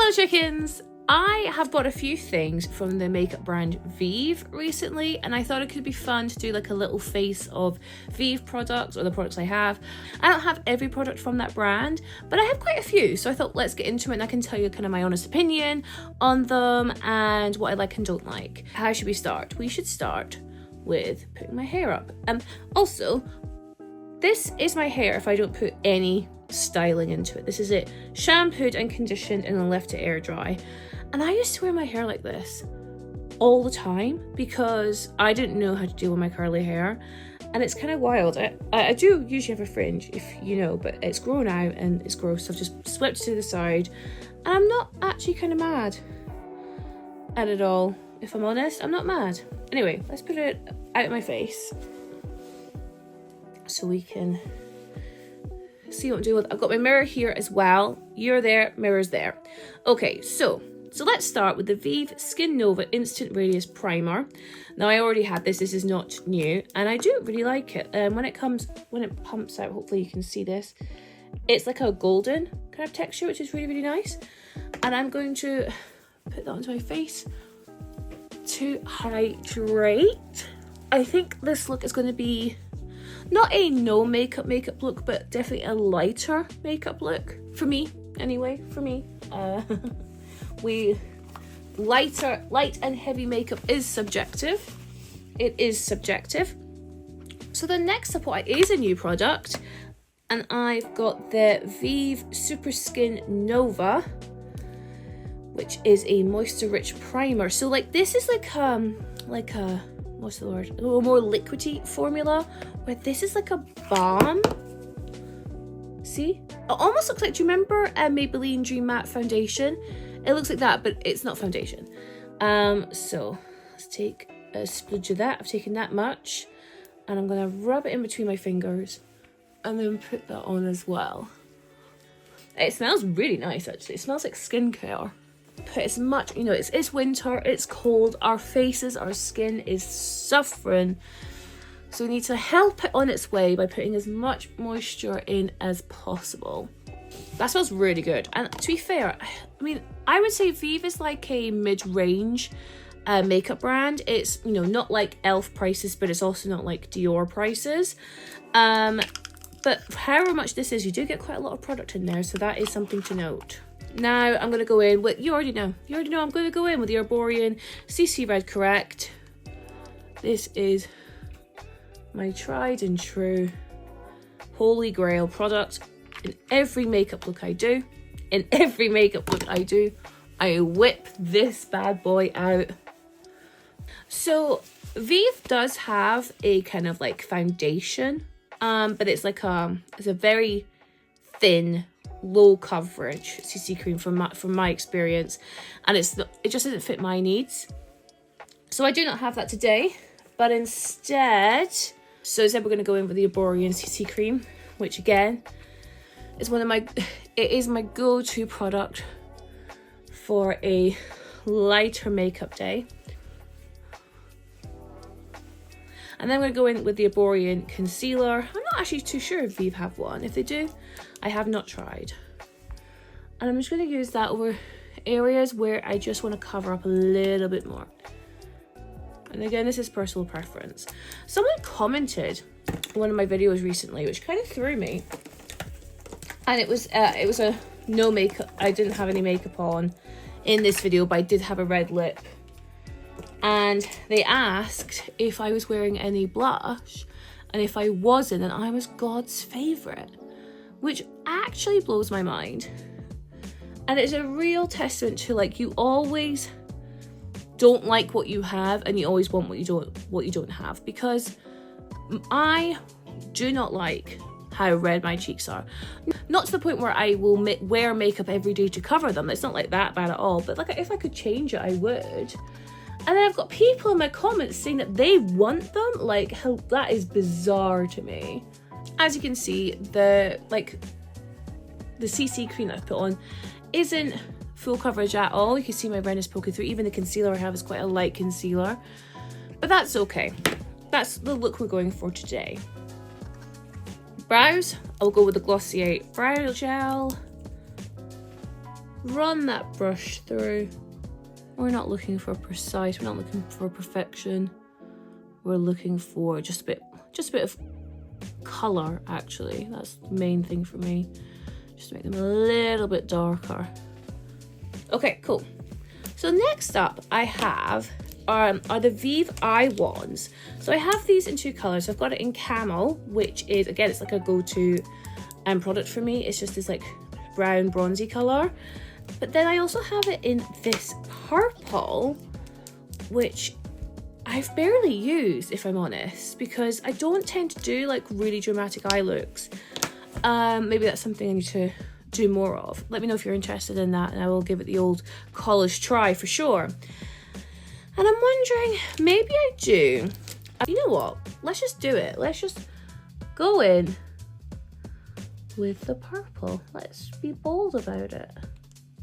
Hello chickens! I have bought a few things from the makeup brand Vieve recently, and I thought it could be fun to do like a little face of Vieve products or the products I have. I don't have every product from that brand, but I have quite a few, so I thought let's get into it and I can tell you kind of my honest opinion on them and what I like and don't like. How should we start? We should start with putting my hair up. Also, this is my hair if I don't put any styling into it. This is it, shampooed and conditioned and then left to air dry. And I used to wear my hair like this all the time because I didn't know how to deal with my curly hair, and it's kind of wild. I do usually have a fringe, if you know, but it's grown out and it's gross, so I've just swept it to the side, and I'm not actually kind of mad at it all. If I'm honest, I'm not mad. Anyway, let's put it out of my face so we can see what I'm doing with it. I've got my mirror here as well. You're there, mirror's there. Okay, so let's start with the Vieve Skin Nova Instant Radiance Primer. Now I already had this is not new, and I do really like it. When it pumps out, hopefully you can see this, it's like a golden kind of texture, which is really, really nice. And I'm going to put that onto my face to hydrate. I think this look is going to be not a no makeup look, but definitely a lighter makeup look for me anyway. Light and heavy makeup is subjective. It is subjective. So the next up is a new product, and I've got the Vieve Super Skin Nova, which is a moisture rich primer. So like this is like a what's the word? A little more liquidy formula, where this is like a balm. See? It almost looks like, do you remember Maybelline Dream Matte Foundation? It looks like that, but it's not foundation. So let's take a splooge of that. I've taken that much, and I'm gonna rub it in between my fingers and then put that on as well. It smells really nice, actually. It smells like skincare. Put as much, you know, it's winter, it's cold, our faces, our skin is suffering. So we need to help it on its way by putting as much moisture in as possible. That smells really good. And to be fair, I mean, I would say Vieve is like a mid-range makeup brand. It's, you know, not like e.l.f. prices, but it's also not like Dior prices. But however much this is, you do get quite a lot of product in there, so that is something to note. Now I'm going to go in with, you already know I'm going to go in with the Arborian CC Red Correct. This is my tried and true holy grail product. In every makeup look I do, I whip this bad boy out. So Vieve does have a kind of like foundation, but it's like it's a very thin, low coverage CC cream from my experience, and it just doesn't fit my needs. So I do not have that today, but instead, so instead we're going to go in with the Arborian CC cream, which again is it is my go-to product for a lighter makeup day. And then I'm going to go in with the Arborian concealer. I'm not actually too sure if Vieve have one. If they do, I have not tried. And I'm just going to use that over areas where I just want to cover up a little bit more. And again, this is personal preference. Someone commented on one of my videos recently, which kind of threw me. And it was a no makeup. I didn't have any makeup on in this video, but I did have a red lip. And they asked if I was wearing any blush, and if I wasn't, then I was God's favourite, which actually blows my mind. And it's a real testament to, like, you always don't like what you have, and you always want what you don't have, because I do not like how red my cheeks are. Not to the point where I will wear makeup every day to cover them. It's not like that bad at all, but like if I could change it, I would. And then I've got people in my comments saying that they want them. Like, how that is bizarre to me. As you can see, the CC cream that I've put on isn't full coverage at all. You can see my redness poking through. Even the concealer I have is quite a light concealer, but that's okay. That's the look we're going for today. Brows, I'll go with the Glossier Brow Gel. run that brush through. We're not looking for precise, we're not looking for perfection. We're looking for just a bit of colour, actually. That's the main thing for me. Just to make them a little bit darker. Okay, cool. So next up I have are the Vieve eye wands. So I have these in two colours. I've got it in camel, which is, again, it's like a go-to product for me. It's just this like brown bronzy colour. But then I also have it in this purple, which I've barely used, if I'm honest, because I don't tend to do like really dramatic eye looks. Maybe that's something I need to do more of. Let me know if you're interested in that, and I will give it the old college try for sure. And I'm wondering, maybe I do. You know what? Let's just do it. Let's just go in with the purple. Let's be bold about it.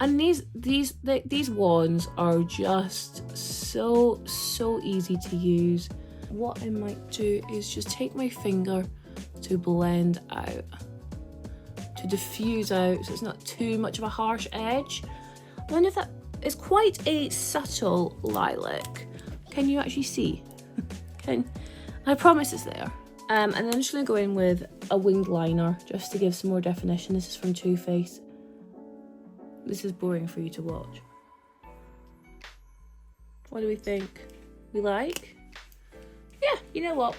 And these wands are just so easy to use. What I might do is just take my finger to blend out, to diffuse out, so it's not too much of a harsh edge. I wonder if that is quite a subtle lilac. Can you actually see? I promise it's there. And then I'm just gonna go in with a winged liner just to give some more definition. This is from Too Faced. This is boring for you to watch. What do we think? We like? Yeah, you know what?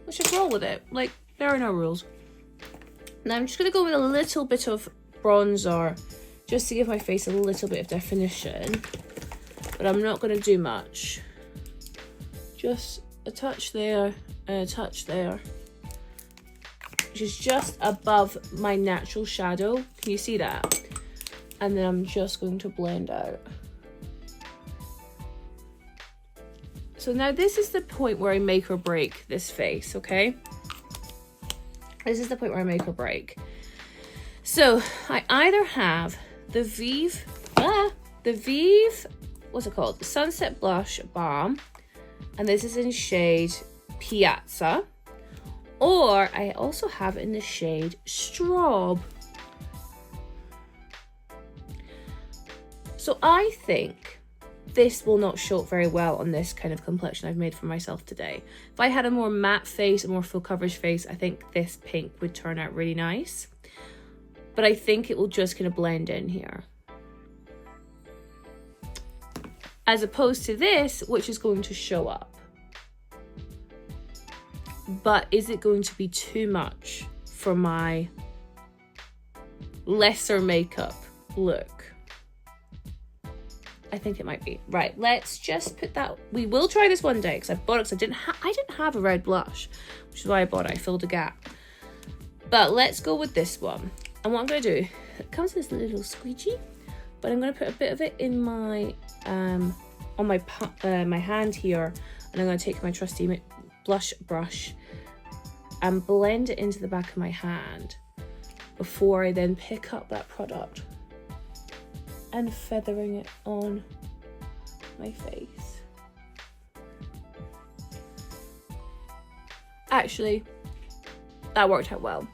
Let's just roll with it. Like, there are no rules. Now I'm just gonna go with a little bit of bronzer just to give my face a little bit of definition. But I'm not gonna do much. Just a touch there and a touch there, which is just above my natural shadow. Can you see that? And then I'm just going to blend out. So now this is the point where I make or break this face, okay? This is the point where I make or break. So I either have the Vieve, what's it called? Sunset Blush Balm. And this is in shade Piazza. Or I also have it in the shade Straub. So I think this will not show up very well on this kind of complexion I've made for myself today. If I had a more matte face, a more full coverage face, I think this pink would turn out really nice. But I think it will just kind of blend in here. As opposed to this, which is going to show up. But is it going to be too much for my lesser makeup look? I think it might be. Right, let's just put that. We will try this one day because I bought it because I didn't have a red blush, which is why I bought it. I filled a gap. But let's go with this one. And what I'm going to do, it comes in this little squeegee, but I'm going to put a bit of it in my on my hand here, and I'm going to take my trusty blush brush and blend it into the back of my hand before I then pick up that product and feathering it on my face. Actually, that worked out well.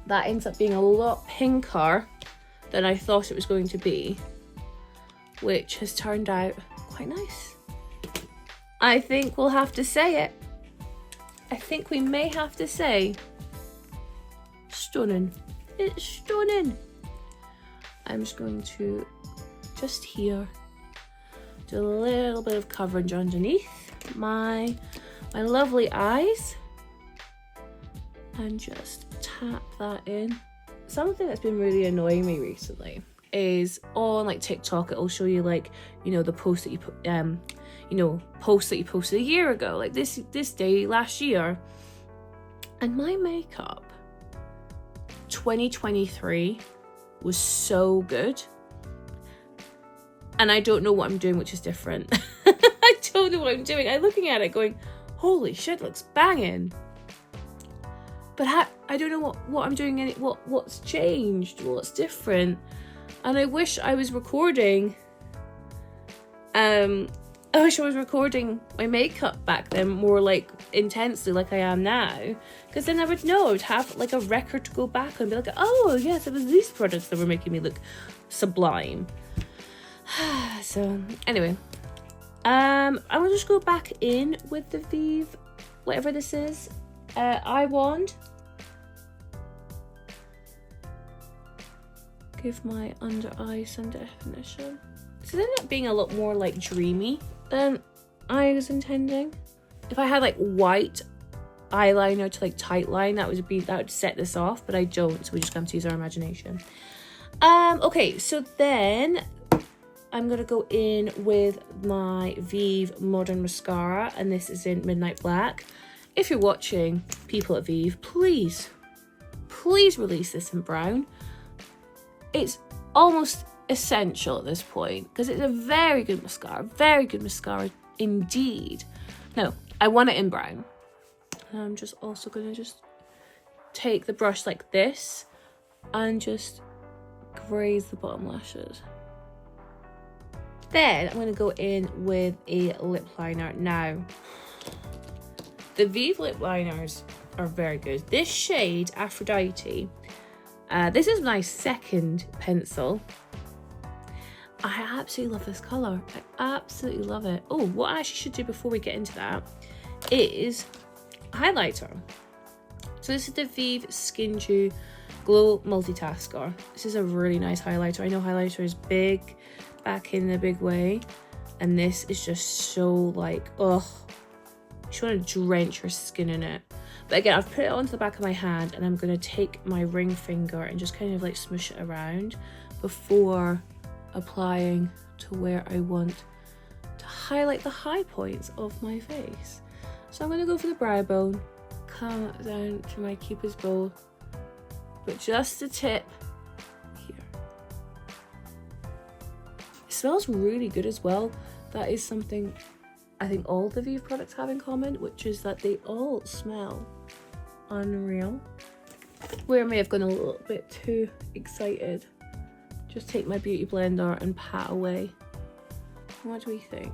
That ends up being a lot pinker than I thought it was going to be, which has turned out quite nice. I think we'll have to say it. I think we may have to say, stunning. It's stunning. I'm just going to, just here, do a little bit of coverage underneath my lovely eyes and just tap that in. Something that's been really annoying me recently is on like TikTok, it'll show you like, you know, the post that you put, posts that you posted a year ago, like this day last year. And my makeup 2023 was so good, and I don't know what I'm doing, which is different. I don't know what I'm doing. I'm looking at it going, holy shit, looks banging. But I don't know what I'm doing, what's changed, what's different. And I wish I was recording I wish I was recording my makeup back then more like intensely like I am now, because then I would know, I would have like a record to go back and be like, oh yes, it was these products that were making me look sublime. So anyway, I will just go back in with the Vieve, whatever this is, eye wand. Give my under eye some definition. This ended up being a lot more like dreamy than I was intending. If I had like white eyeliner to like tight line, that would set this off, but I don't, so we're just going to use our imagination. Okay, so then I'm gonna go in with my Vieve Modern Mascara, and this is in Midnight Black. If you're watching, people at Vieve, please release this in brown. It's almost essential at this point because it's a very good mascara indeed. No, I want it in brown. And I'm just also gonna just take the brush like this and just graze the bottom lashes. Then I'm going to go in with a lip liner. Now, the Vieve lip liners are very good. This shade, Aphrodite, this is my second pencil. I absolutely love this colour. I absolutely love it. Oh, what I actually should do before we get into that is highlighter. So this is the Vieve Skin Dew Glow Multitasker. This is a really nice highlighter. I know highlighter is big, back in a big way, and this is just so like, oh, you just want to drench your skin in it. But again, I've put it onto the back of my hand, and I'm going to take my ring finger and just kind of like smush it around before applying to where I want to highlight the high points of my face. So I'm going to go for the brow bone, come down to my cupid's bow, but just the tip here. It smells really good as well. That is something I think all the Vieve products have in common, which is that they all smell unreal. Where I may have gone a little bit too excited, just take my beauty blender and pat away. What do we think?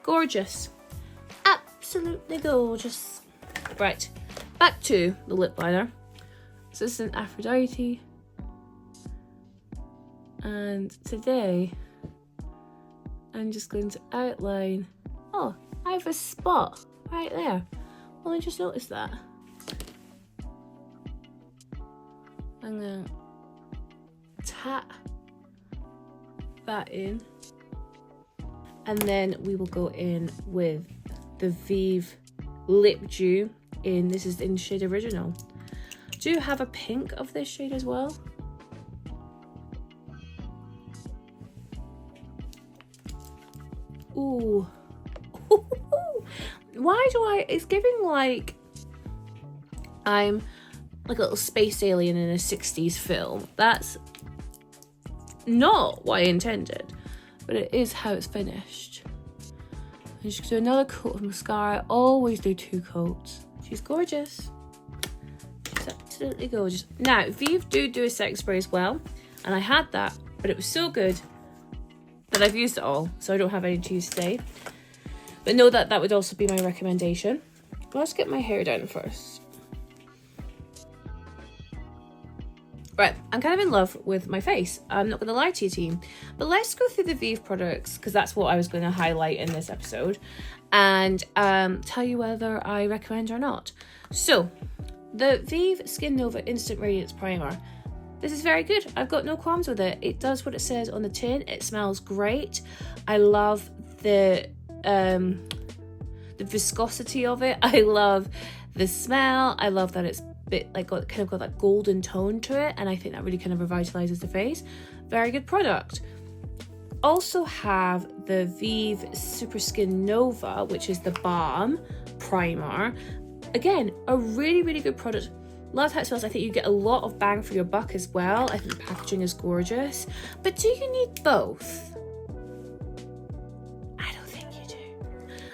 Gorgeous. Absolutely gorgeous. Right, back to the lip liner. So this is an Aphrodite. And today, I'm just going to outline. Oh, I have a spot right there. Well, I just noticed that. I'm gonna tap that in. And then we will go in with the Vieve Lip Dew in, this is in shade Original. Do you have a pink of this shade as well? Ooh. Why do it's giving like I'm like a little space alien in a 60s film. That's not what I intended, but it is how it's finished. I'm just gonna do another coat of mascara. I always do 2 coats. She's gorgeous. She's absolutely gorgeous. Now, Vieve do a setting spray as well, and I had that, but it was so good that I've used it all, so I don't have any to use today. But know that that would also be my recommendation. But let's get my hair down first. Right, I'm kind of in love with my face. I'm not going to lie to you, team. But let's go through the Vieve products, because that's what I was going to highlight in this episode, and tell you whether I recommend or not. So, the Vieve Skin Nova Instant Radiance Primer. This is very good. I've got no qualms with it. It does what it says on the tin. It smells great. I love the viscosity of it. I love the smell. I love that it's bit like got that golden tone to it, and I think that really kind of revitalizes the face. Very good product. Also have the Vieve Super Skin Nova, which is the balm primer. Again, a really good product. Love how it smells. I think you get a lot of bang for your buck as well. I think the packaging is gorgeous. But do you need both?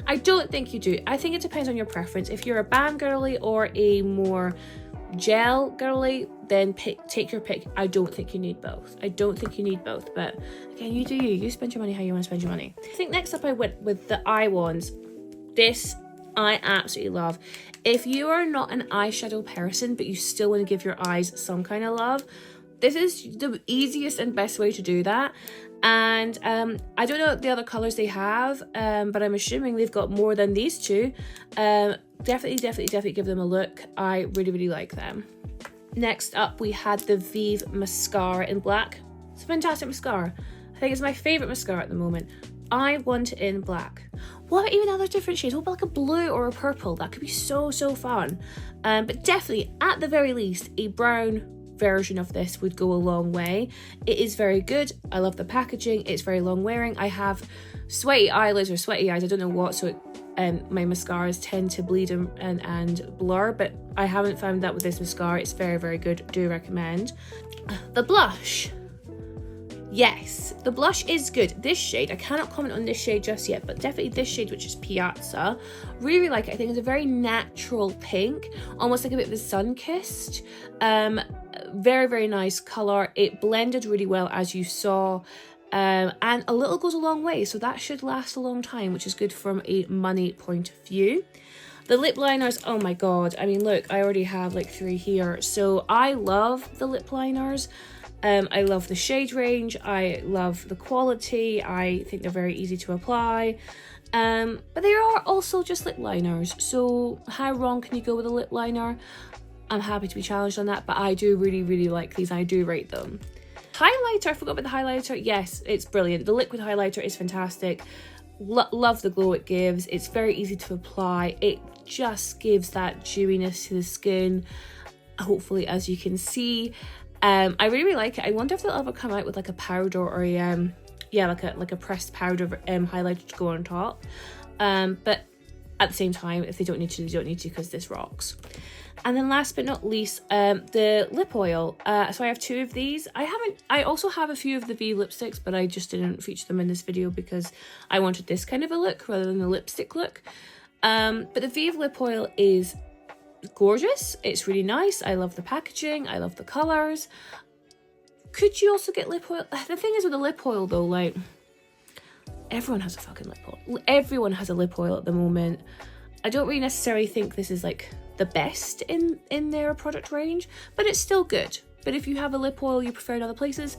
I don't think you do. I think it depends on your preference. If you're a balm girly or a more gel girly, then take your pick. I don't think you need both. But again, you spend your money how you want to spend your money. I think next up I went with the eye wands. This I absolutely love. If you are not an eyeshadow person, but you still want to give your eyes some kind of love, this is the easiest and best way to do that. And I don't know the other colours they have, but I'm assuming they've got more than these two. Definitely give them a look. I really like them. Next up, we had the Vieve mascara in black. It's a fantastic mascara. I think it's my favourite mascara at the moment. I want it in black. What about even other different shades? What about like a blue or a purple? That could be so fun. But definitely, at the very least, a brown version of this would go a long way. It is very good. I love the packaging. It's very long wearing. I have sweaty eyelids or sweaty eyes. I don't know what, so my mascaras tend to bleed and blur, but I haven't found that with this mascara. It's very good. Do recommend. The blush. Yes, the blush is good. This shade, I cannot comment on this shade just yet, but definitely this shade, which is Piazza, really like it. I think it's a very natural pink, almost like a bit of a sun-kissed. Very nice colour. It blended really well, as you saw, and a little goes a long way, so that should last a long time, which is good from a money point of view. The lip liners, oh my god, I mean, look, I already have like 3 here, so I love the lip liners. I love the shade range, I love the quality, I think they're very easy to apply, but they are also just lip liners, so how wrong can you go with a lip liner? I'm happy to be challenged on that, but I do really like these. I do rate them. Highlighter, I forgot about the highlighter. Yes, it's brilliant. The liquid highlighter is fantastic. Love the glow it gives. It's very easy to apply. It just gives that dewiness to the skin, hopefully, as you can see. I really like it. I wonder if they'll ever come out with like a powder or a like a pressed powder highlighter to go on top. But at the same time, if they don't need to, they don't need to, because this rocks. And then last but not least, the lip oil. So I have 2 of these. I also have a few of the Vieve lipsticks, but I just didn't feature them in this video because I wanted this kind of a look rather than the lipstick look. But the Vieve lip oil is gorgeous. It's really nice. I love the packaging. I love the colours. Could you also get lip oil? The thing is with the lip oil though, like, everyone has a fucking lip oil. Everyone has a lip oil at the moment. I don't really necessarily think this is like the best in their product range, but it's still good. But if you have a lip oil you prefer in other places,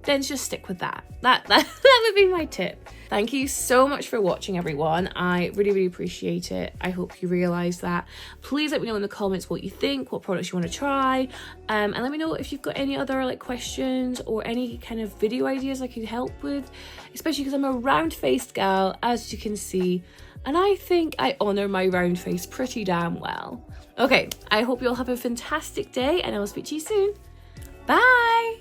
then just stick with that. That would be my tip. Thank you so much for watching, everyone. I really appreciate it. I hope you realise that. Please let me know in the comments what you think, what products you want to try, and let me know if you've got any other like questions or any kind of video ideas I can help with, especially because I'm a round-faced gal, as you can see, and I think I honour my round face pretty damn well. Okay, I hope you all have a fantastic day, and I will speak to you soon. Bye!